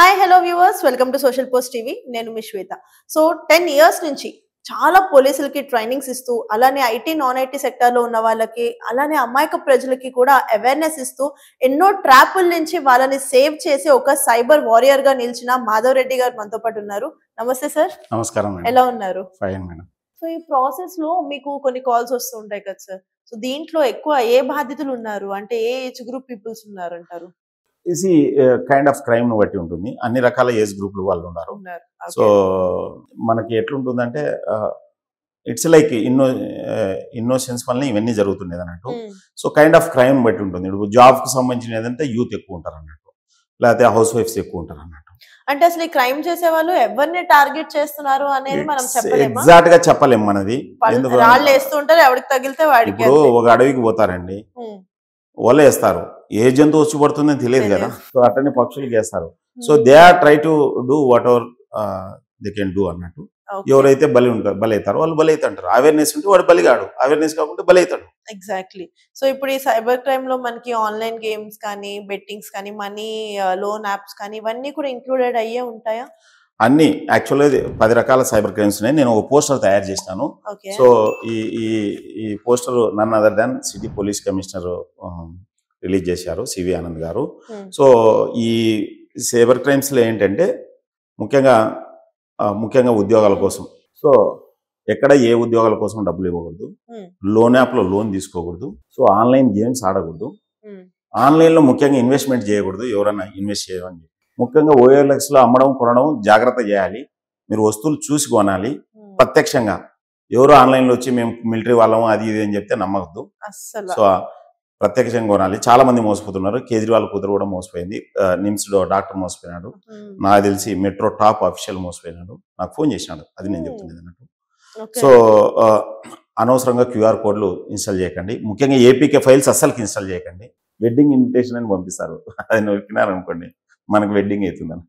Hi hello viewers welcome to social post TV నేను మీ శ్వేత. So 10 years నుంచి చాలా పోలీసులకి ట్రైనింగ్స్ ఇస్తూ అలానే ఐటీ నాన్ ఐటీ సెక్టార్లో ఉన్న వాళ్ళకి అలానే అమాయక ప్రజలకి కూడా అవేర్నెస్ ఇస్తూ ఎన్నో ట్రాపుల నుంచి వాళ్ళని సేవ్ చేసి ఒక సైబర్ వారియర్ గా నిలిచిన మాధవ్ రెడ్డి గారు మనతో పాటు ఉన్నారు. నమస్తే సార్. నమస్కారం మేడం. ఎలా ఉన్నారు? Fine madam. సో ఈ ప్రాసెస్ లో మీకు కొన్ని కాల్స్ వస్తూ ఉంటాయి కదా సార్. సో దీంట్లో ఎక్కువ ఏ బాధితులు ఉన్నారు, అంటే ఏ ఏజ్ గ్రూప్ పీపుల్స్ ఉన్నారు అంటారు? ఇది కైండ్ ఆఫ్ క్రైమ్ ను బట్టి ఉంటుంది. అన్ని రకాల ఏజ్ గ్రూపులు వాళ్ళు ఉన్నారు. సో మనకి ఎట్లుంటుందంటే ఇట్స్ లైక్ ఇన్నోసెన్స్ వల్ల ఇవన్నీ జరుగుతుండేది అన్నట్టు. సో కైండ్ ఆఫ్ క్రైమ్ బట్టి ఉంటుంది. ఇప్పుడు జాబ్ కు సంబంధించిన ఏదంటే యూత్ ఎక్కువ ఉంటారు అన్నట్టు, లేకపోతే హౌస్ వైఫ్స్ ఎక్కువ ఉంటారు అన్నట్టు. అంటే అసలు ఈ క్రైమ్ చేసే వాళ్ళు ఎవరిని టార్గెట్ చేస్తున్నారు అనేది మనం చెప్పలేమా? ఎగ్జాక్ట్ గా చెప్పలేము మనది. వాళ్ళు వేస్తుంటారు, ఎవరికి తగిలితే వాడికి. ఇప్పుడు ఒక అడవికి పోతారండి, వల వేస్తారు, ఏ జంతువు వచ్చి పడుతుందని తెలియదు కదా. సో అట్లనే పక్షులకి వేస్తారు. So they are try to do whatever they can do అన్నట్టు. ఎవరైతే బలవుతారో వాళ్ళు బలవుతారు. అవేర్నెస్ ఉంటే వాడు బలిగాడు, అవేర్నెస్ కాకుండా బలవుతాడు. ఎగ్జాక్ట్లీ. సో ఇప్పుడు ఈ సైబర్ క్రైమ్ లో మనకి ఆన్లైన్ గేమ్స్ కానీ, బెట్టింగ్స్ కానీ, మనీ లోన్ యాప్స్ కానీ ఇవన్నీ కూడా ఇంక్లూడెడ్ అయ్యే ఉంటాయా? అన్ని యాక్చువల్గా 10 రకాల సైబర్ క్రైమ్స్ ఉన్నాయి. నేను ఒక పోస్టర్ తయారు చేసినాను. సో ఈ poster none other than city police commissioner release చేశారు, సివి ఆనంద్ గారు. సో ఈ సైబర్ క్రైమ్స్ లో ఏంటంటే ముఖ్యంగా ఉద్యోగాల కోసం. సో ఎక్కడ ఏ ఉద్యోగాల కోసం డబ్బులు ఇవ్వకూడదు, లోన్ యాప్ లో లోన్ తీసుకోకూడదు, సో ఆన్లైన్ గేమ్స్ ఆడకూడదు, ఆన్లైన్ లో ముఖ్యంగా ఇన్వెస్ట్మెంట్ చేయకూడదు. ఎవరైనా ఇన్వెస్ట్ చేయమని ముఖ్యంగా OLX లో అమ్మడం కొనడం జాగ్రత్త చేయాలి. మీరు వస్తువులు చూసి కొనాలి. ప్రత్యక్షంగా ఎవరో ఆన్లైన్లో వచ్చి మేము మిలిటరీ వాళ్ళము అది ఇది అని చెప్తే నమ్మవద్దు. సో ప్రత్యక్షంగా కొనాలి. చాలా మంది మోసపోతున్నారు. కేజ్రీవాల్ కూతురు కూడా మోసపోయింది. నిమ్స్ లో డాక్టర్ మోసపోయినాడు. నాకు తెలిసి మెట్రో టాప్ అఫీషియల్ మోసపోయినాడు. నాకు ఫోన్ చేసినాడు. అది నేను చెప్తుంది అన్నట్టు. సో అనవసరంగా QR కోడ్లు ఇన్స్టాల్ చేయకండి. ముఖ్యంగా APK ఫైల్స్ అస్సలకి ఇన్స్టాల్ చేయకండి. వెడ్డింగ్ ఇన్విటేషన్ అని పంపిస్తారు, అది నొక్కినారు అనుకోండి మనకు వెడ్డింగ్ అవుతుందని,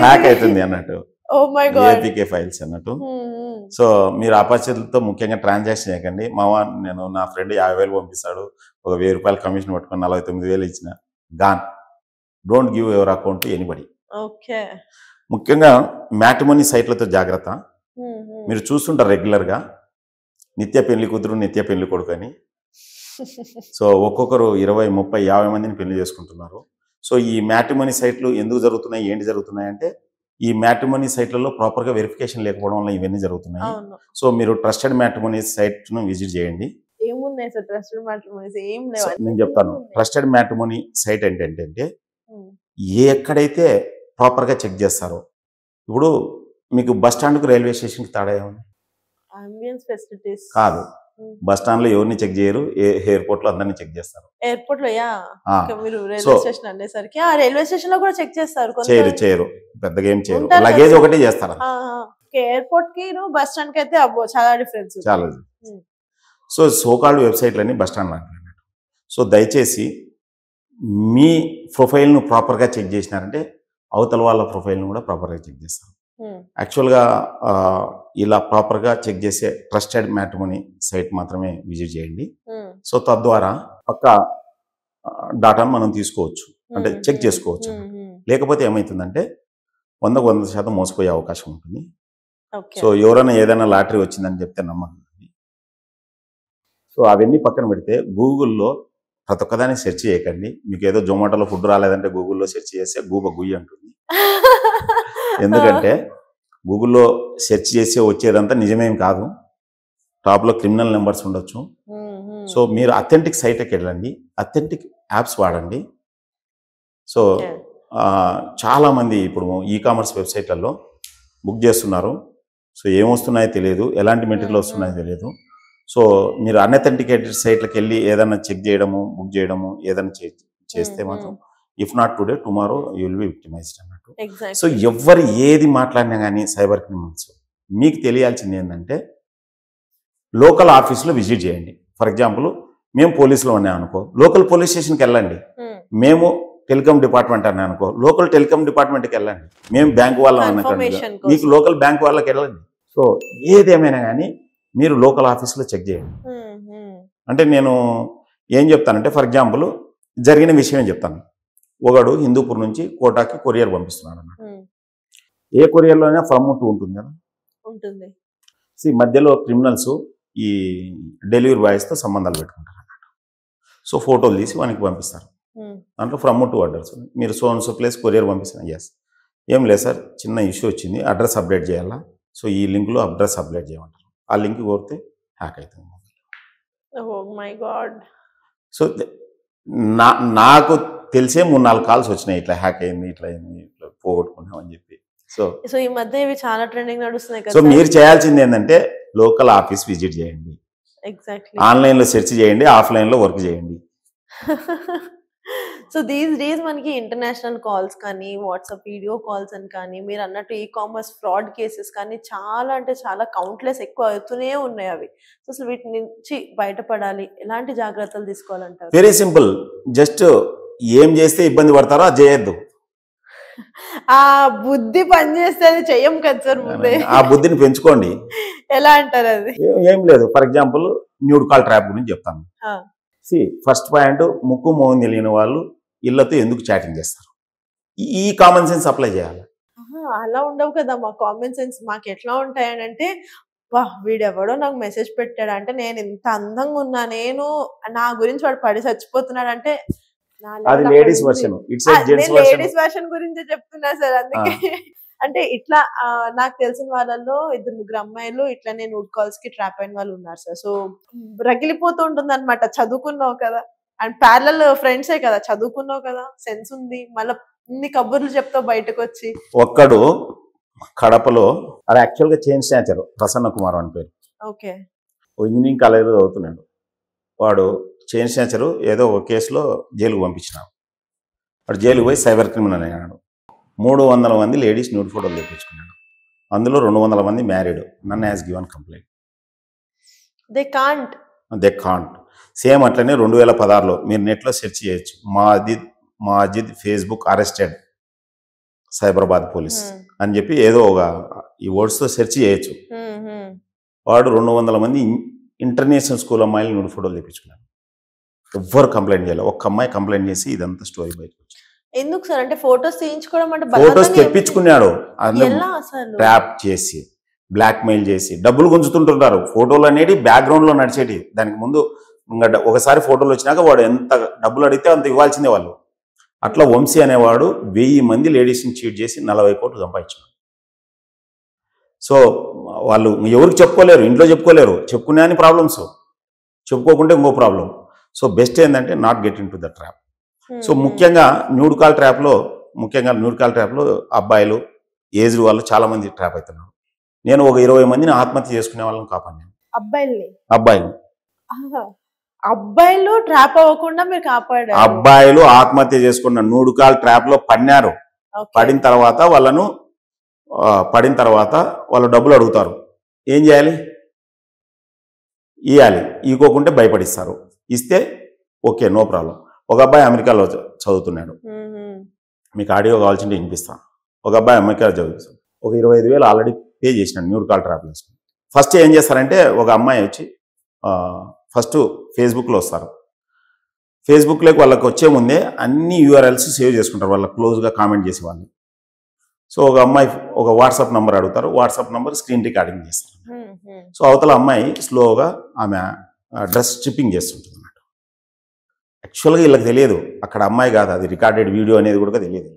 హ్యాక్ అవుతుంది అన్నట్టు. APK ఫైల్స్ అన్నట్టు. సో మీరు అపరిచితులతో ముఖ్యంగా ట్రాన్సాక్షన్ చేయకండి. నేను నా ఫ్రెండ్ 50,000 పంపిస్తాడు, ఒక 1000 రూపాయలు కమిషన్ పట్టుకొని 49,000 ఇచ్చిన gone. Don't give your account to anybody. ముఖ్యంగా మ్యాట్రిమోనీ సైట్లతో జాగ్రత్త. మీరు చూస్తుంటారు రెగ్యులర్గా నిత్య పెళ్లి కూతురు నిత్య పెళ్లి కొడుకు అని. సో ఒక్కొక్కరు 20, 30, 50 మందిని పెళ్లి చేసుకుంటున్నారు. సో ఈ మ్యాట్రిమోనీ సైట్లు ఎందుకు జరుగుతున్నాయి, ఏంటి జరుగుతున్నాయి అంటే ఈ మ్యాట్రిమోనీ సైట్లలో ప్రాపర్గా వెరిఫికేషన్ లేకపోవడం వల్ల ఇవన్నీ జరుగుతున్నాయి. సో మీరు ట్రస్టెడ్ మ్యాట్రిమోనీ సైట్ను విజిట్ చేయండి. నేను చెప్తాను. ట్రస్టెడ్ మ్యాట్రిమోనీ సైట్ ఏంటంటే ఎక్కడైతే ప్రాపర్గా చెక్ చేస్తారో. ఇప్పుడు మీకు బస్ స్టాండ్కు రైల్వే స్టేషన్కి తేడా ఏముంది? కాదు, బస్ స్టాండ్ లో ఎవరిని చెక్ చేయరు, ఎయిర్పోర్ట్ లో అందరినీ చెక్ చేస్తారు. ఎయిర్పోర్ట్ లో రైల్వే స్టేషన్ లో కూడా చెక్ చేస్తారు. చేయరు, పెద్దగా ఏం చేయరు. లగేజ్ ఒకటి చేస్తారు. ఎయిర్పోర్ట్ కి బస్ స్టాండ్ కి అయితే చాలా డిఫరెన్స్. చాలా. సో సోకాల్డ్ వెబ్సైట్లన్నీ బస్ స్టాండ్ లాంటివి అన్నట్టు. సో దయచేసి మీ ప్రొఫైల్ను ప్రాపర్గా చెక్ చేసినారంటే అవతల వాళ్ళ ప్రొఫైల్ను కూడా ప్రాపర్గా చెక్ చేస్తారు. యాక్చువల్గా ఇలా ప్రాపర్గా చెక్ చేసే ట్రస్టెడ్ మ్యాట్రిమోనీ సైట్ మాత్రమే విజిట్ చేయండి. సో తద్వారా పక్క డాటాను మనం తీసుకోవచ్చు, అంటే చెక్ చేసుకోవచ్చు. లేకపోతే ఏమవుతుందంటే 100% మోసపోయే అవకాశం ఉంటుంది. సో ఎవరైనా ఏదైనా లాటరీ వచ్చిందని చెప్తే నమ్మకండి. సో అవన్నీ పక్కన పెడితే గూగుల్లో ప్రతి ఒక్కదాన్ని సెర్చ్ చేయకండి. మీకు ఏదో జొమాటోలో ఫుడ్ రాలేదంటే గూగుల్లో సెర్చ్ చేస్తే గుయ్యి అంటుంది. ఎందుకంటే గూగుల్లో సెర్చ్ చేసి వచ్చేదంతా నిజమేం కాదు. టాప్లో క్రిమినల్ నెంబర్స్ ఉండొచ్చు. సో మీరు అథెంటిక్ సైట్కి వెళ్ళండి, అథెంటిక్ యాప్స్ వాడండి. సో చాలామంది ఇప్పుడు ఈకామర్స్ వెబ్సైట్లలో బుక్ చేస్తున్నారు. సో ఏమొస్తున్నాయో తెలియదు, ఎలాంటి మెటీరియల్ వస్తున్నాయో తెలియదు. సో మీరు అన్అథెంటికేటెడ్ సైట్లకు వెళ్ళి ఏదైనా చెక్ చేయడము, బుక్ చేయడము ఏదైనా చేస్తే మాత్రం if not today tomorrow you will be victimised అన్నట్టు. సో ఎవరు ఏది మాట్లాడినా కానీ సైబర్ క్రిమినల్స్ మీకు తెలియాల్సింది ఏంటంటే లోకల్ ఆఫీస్లో విజిట్ చేయండి. ఫర్ ఎగ్జాంపుల్ మేము పోలీసులో ఉన్నాం అనుకో, లోకల్ పోలీస్ స్టేషన్కి వెళ్ళండి. మేము టెలికాం డిపార్ట్మెంట్ అన్నా అనుకో, లోకల్ టెలికాం డిపార్ట్మెంట్కి వెళ్ళండి. మేము బ్యాంక్ వాళ్ళం అనుకోండి, మీకు లోకల్ బ్యాంక్ వాళ్ళకి వెళ్ళండి. సో ఏదేమైనా కానీ మీరు లోకల్ ఆఫీస్లో చెక్ చేయండి. అంటే నేను ఏం చెప్తానంటే ఫర్ ఎగ్జాంపుల్ జరిగిన విషయం చెప్తాను. ఒకడు హిందూపూర్ నుంచి కోటాకి కొరియర్ పంపిస్తున్నాడు అన్నమాట. ఏ కొరియర్లోనే ఫ్రమ్ టు ఉంటుంది కదా, ఉంటుంది. మధ్యలో క్రిమినల్స్ ఈ డెలివరీ బాయ్స్తో సంబంధాలు పెట్టుకుంటారు అన్నమాట. సో ఫోటోలు తీసి వానికి పంపిస్తారు. దాంట్లో ఫ్రమ్ టు అడ్రస్, మీరు so and so place courier పంపిస్తాను. ఎస్, ఏం లేదు సార్, చిన్న ఇష్యూ వచ్చింది, అడ్రస్ అప్డేట్ చేయాలా, సో ఈ లింక్లో అడ్రస్ అప్డేట్ చేయమంటారు. ఆ లింక్ కోరితే హ్యాక్ అవుతుంది. Oh my God. సో నాకు తెలిసే 3-4 కాల్స్ వచ్చినాయి, ఇట్లా హ్యాక్ అయింది, ఇట్లా అయింది, ఇట్లా పోగొట్టుకున్నాం అని చెప్పి. సో ఈ మధ్య ఇవి చాలా ట్రెండింగ్ నడుస్తున్నాయి కదా. సో మీరు చేయాల్సింది ఏంటంటే లోకల్ ఆఫీస్ విజిట్ చేయండి, ఎగ్జాక్ట్లీ ఆన్లైన్లో సెర్చ్ చేయండి, ఆఫ్లైన్లో వర్క్ చేయండి. సో దీస్ డేస్ మనకి ఇంటర్నేషనల్ కాల్స్ కానీ, వాట్సాప్ వీడియో కాల్స్ అని కానీ, మీరు అన్నట్టు ఈ కామర్స్ ఫ్రాడ్ కేసెస్ కానీ చాలా అంటే చాలా కౌంట్లెస్ ఎక్కువ అవుతూనే ఉన్నాయి అవి. సో అసలు వీటి నుంచి బయటపడాలి, ఎలాంటి జాగ్రత్తలు తీసుకోవాలంటారు? వెరీ సింపుల్, జస్ట్ ఏం చేస్తే ఇబ్బంది పడతారో అది చేయొద్దు. ఆ బుద్ధి పనిచేస్తే అది చెయ్యం కదా సార్ ముందే. ఆ బుద్ధిని పెంచుకోండి. ఎలా అంటారు అది? ఏం లేదు, for example nude call trap గురించి చెప్తాను. ఫస్ట్ పాయింట్, ముక్కు మోహన్ తెలియని వాళ్ళు ఇళ్లతో ఎందుకు చాటింగ్ చేస్తారు? ఈ కామన్ సెన్స్ అప్లై చేయాలి. అలా ఉండవు కదా మా కామన్ సెన్స్. మాకు ఎట్లా ఉంటాయని అంటే, వా వీడెవడో నాకు మెసేజ్ పెట్టాడు అంటే, నేను ఇంత అందంగా ఉన్నా, నేను నా గురించి వాడు పడి చచ్చిపోతున్నాడు అంటే, అది ladies version, it's gents version. Ladies version గురించి చెప్తున్నా సార్. అందుకే అంటే ఇట్లా నాకు తెలిసిన వాళ్ళలో 2-3 అమ్మాయిలు ఇట్లా నేను వుడ్ కాల్స్ కి ట్రాప్ అయిన వాళ్ళు ఉన్నారు సార్. సో రగిలిపోతూ ఉంటుంది అనమాట. చదువుకున్నావు కదా, అండ్ ప్యారలల్ ఫ్రెండ్సే కదా, చదువుకున్నావు కదా, సెన్స్ ఉంది, మళ్ళీ ఇన్ని కబుర్లు చెప్తావు బయటకు వచ్చి. ఒక్కడు కడపలో, అది యాక్చువల్ గా చైన్ స్నాచర్, ప్రసన్న కుమార్ అని పేరు. ఓకే. ఇంజనీరింగ్ కాలేజీలో చదువుతున్నాడు వాడు. చైన్ స్నాచరు ఏదో ఒక కేసులో జైలుకు పంపించినాడు. వాడు జైలుకు పోయి సైబర్ క్రిమినల్ అయ్యాడు. 300 మంది లేడీస్ న్యూడ్ ఫోటోలు తెప్పించుకున్నాడు. అందులో 200 మంది married. None has given complaint. They can't. Same అట్లనే 2016లో మీరు నెట్లో సెర్చ్ చేయొచ్చు. Majid Facebook arrested Cyberabad police అని చెప్పి ఏదో ఒక ఈ వర్డ్స్తో సెర్చ్ చేయొచ్చు. వాడు 200 మంది ఇంటర్నేషనల్ స్కూల్ అమ్మాయిలు న్యూడ్ ఫోటోలు తెప్పించుకున్నాడు. ఎవ్వరు కంప్లైంట్ చేయలేదు. ఒక్క అమ్మాయి కంప్లైంట్ చేసి ఇదంతా స్టోరీ బయటకు వచ్చింది. ఎందుకు సార్? అంటే ఫోటోస్ తీయించుకోవడం అంటే ఫోటోస్ తెప్పించుకున్నాడు, ట్రాప్ చేసి బ్లాక్ మెయిల్ చేసి డబ్బులు గుంజుతుంటుంటారు. ఫోటోలు అనేవి బ్యాక్గ్రౌండ్ లో నడిచేటి. దానికి ముందు ఒకసారి ఫోటోలు వచ్చినాక వాడు ఎంత డబ్బులు అడిగితే అంత ఇవ్వాల్సిందే వాళ్ళు. అట్లా వంశీ అనేవాడు 1000 మంది లేడీస్ని చీట్ చేసి 40 కోట్లు సంపాదించాడు. సో వాళ్ళు ఎవరికి చెప్పుకోలేరు, ఇంట్లో చెప్పుకోలేరు, చెప్పుకునే అని ప్రాబ్లమ్స్, చెప్పుకోకుంటే ఇంకో ప్రాబ్లం. సో బెస్ట్ ఏంటంటే not get in to the trap. So ముఖ్యంగా న్యూడ్ కాల్ ట్రాప్లో అబ్బాయిలు, ఏజ్డ్ వాళ్ళు చాలా మంది ట్రాప్ అవుతున్నారు. నేను ఒక 20 మందిని ఆత్మహత్య చేసుకునే వాళ్ళని కాపాడాను. అబ్బాయిలు ట్రాప్ అవ్వకుండా మీరు కాపాడారు. అబ్బాయిలు ఆత్మహత్య చేసుకున్న న్యూడ్ కాల్ ట్రాప్ లో పడినారు. పడిన తర్వాత వాళ్ళు డబ్బులు అడుగుతారు. ఏం చేయాలి? ఇవ్వాలి. ఇవ్వకుంటే భయపడిస్తారు. ఇస్తే ఓకే, నో ప్రాబ్లం. ఒక అబ్బాయి అమెరికాలో చదువుతున్నాడు. మీకు ఆడియో కావాల్సింటే వినిపిస్తాను. ఒక అబ్బాయి అమెరికాలో చదువుతాడు. ఒక 25,000 ఆల్రెడీ పే చేసినాడు న్యూడ్ కాల్ ట్రాప్ వేసుకుని. ఫస్ట్ ఏం చేస్తారంటే, ఒక అమ్మాయి వచ్చి ఫస్ట్ ఫేస్బుక్లో వస్తారు. ఫేస్బుక్లోకి వాళ్ళకి వచ్చే ముందే అన్ని యూఆర్ఎల్స్ సేవ్ చేసుకుంటారు, వాళ్ళకి క్లోజ్గా కామెంట్ చేసే వాళ్ళు. సో ఒక అమ్మాయి ఒక వాట్సాప్ నెంబర్ అడుగుతారు. వాట్సాప్ నెంబర్ స్క్రీన్ రికార్డింగ్ చేస్తారు. సో అవతల అమ్మాయి స్లోగా ఆమె డ్రెస్ స్ట్రిప్పింగ్ చేస్తుంటుంది అన్నమాట. యాక్చువల్గా వీళ్ళకి తెలియదు అక్కడ అమ్మాయి కాదు, అది రికార్డెడ్ వీడియో అనేది కూడా తెలియదు.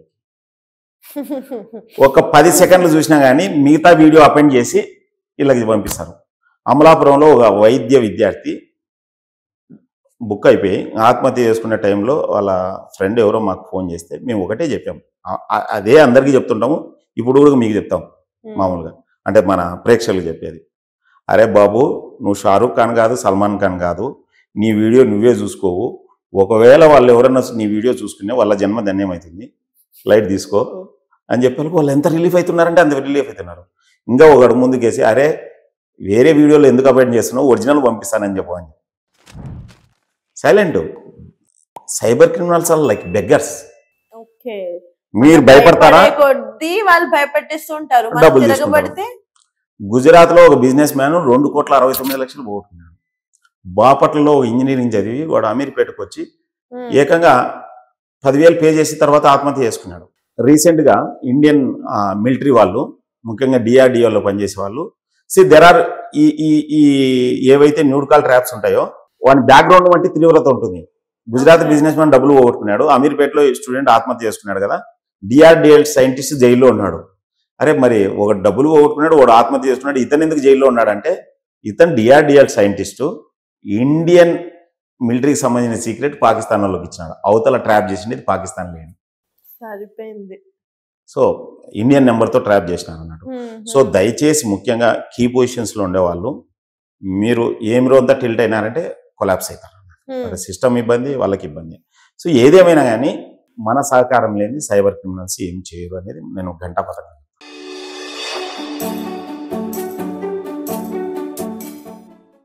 ఒక 10 సెకండ్లు చూసినా కానీ మిగతా వీడియో అపెండ్ చేసి వీళ్ళకి పంపిస్తారు. అమలాపురంలో ఒక వైద్య విద్యార్థి బుక్ అయిపోయి ఆత్మహత్య చేసుకునే టైంలో వాళ్ళ ఫ్రెండ్ ఎవరో మాకు ఫోన్ చేస్తే మేము ఒకటే చెప్పాము, అదే అందరికీ చెప్తుంటాము, ఇప్పుడు కూడా మీకు చెప్తాం మామూలుగా, అంటే మన ప్రేక్షకులకు చెప్పేది. అరే బాబు, నువ్వు షారూక్ ఖాన్ కాదు, సల్మాన్ ఖాన్ కాదు, నీ వీడియో నువ్వే చూసుకోవు. ఒకవేళ వాళ్ళు ఎవరన్నా నీ వీడియో చూసుకునే వాళ్ళ జన్మ ధన్యమవుతుంది, లైట్ తీసుకో అని చెప్పి వాళ్ళు ఎంత రిలీఫ్ అవుతున్నారంటే అంత రిలీఫ్ అవుతున్నారు. ఇంకా ఒకడు ముందుకేసి, అరే వేరే వీడియోలో ఎందుకు అపాయింట్ చేస్తున్నావు, ఒరిజినల్ పంపిస్తానని చెప్పని. Silent. Cyber criminals are like beggars. మీరు భయపడతారా? వాళ్ళు భయపెట్టిస్తుంటారు. డబ్బులు తీసుకుంటారు. గుజరాత్ లో ఒక బిజినెస్ మ్యాన్ 2,69,00,000 పోగొట్టుకున్నాడు. బాపట్లలో ఒక ఇంజనీరింగ్ చదివి వాడు అమీర్పేటకు వచ్చి ఏకంగా 10,000 పే చేసిన తర్వాత ఆత్మహత్య చేసుకున్నాడు. రీసెంట్గా ఇండియన్ మిలిటరీ వాళ్ళు, ముఖ్యంగా డిఆర్డిఓలో పనిచేసే వాళ్ళు, దెర్ ఆర్ ఈ ఈ ఈ ఏవైతే న్యూడ్ ట్రాప్స్ ఉంటాయో వాని బ్యాక్గ్రౌండ్ వంటి తీవ్రత ఉంటుంది. గుజరాత్ బిజినెస్ మ్యాన్ డబ్బులు పోగొట్టుకున్నాడు, అమీర్పేటలో స్టూడెంట్ ఆత్మహత్య చేసుకున్నాడు కదా, డిఆర్డిఎల్ సైంటిస్ట్ జైల్లో ఉన్నాడు. అరే మరి ఒక డబ్బులు పోగొట్టుకున్నాడు, వాడు ఆత్మహత్య చేసుకున్నాడు, ఇతను ఎందుకు జైల్లో ఉన్నాడంటే ఇతను డిఆర్డిఎల్ సైంటిస్టు ఇండియన్ మిలిటరీకి సంబంధించిన సీక్రెట్ పాకిస్తాన్ వాళ్ళకి ఇచ్చినాడు. అవతల ట్రాప్ చేసింది పాకిస్తాన్ లేని, సరిపోయింది. సో ఇండియన్ నెంబర్తో ట్రాప్ చేసినారు అన్నట్టు. సో దయచేసి ముఖ్యంగా కీ పొజిషన్స్లో ఉండేవాళ్ళు, మీరు ఏం రోజంతా టిల్ట్ అయినారంటే కొలాప్స్ అవుతారు. సిస్టమ్ ఇబ్బంది, వాళ్ళకి ఇబ్బంది. సో ఏదేమైనా కానీ మన సహకారం లేని సైబర్ క్రిమినల్స్ ఏం చేయరు అనేది నేను గంటా పథకం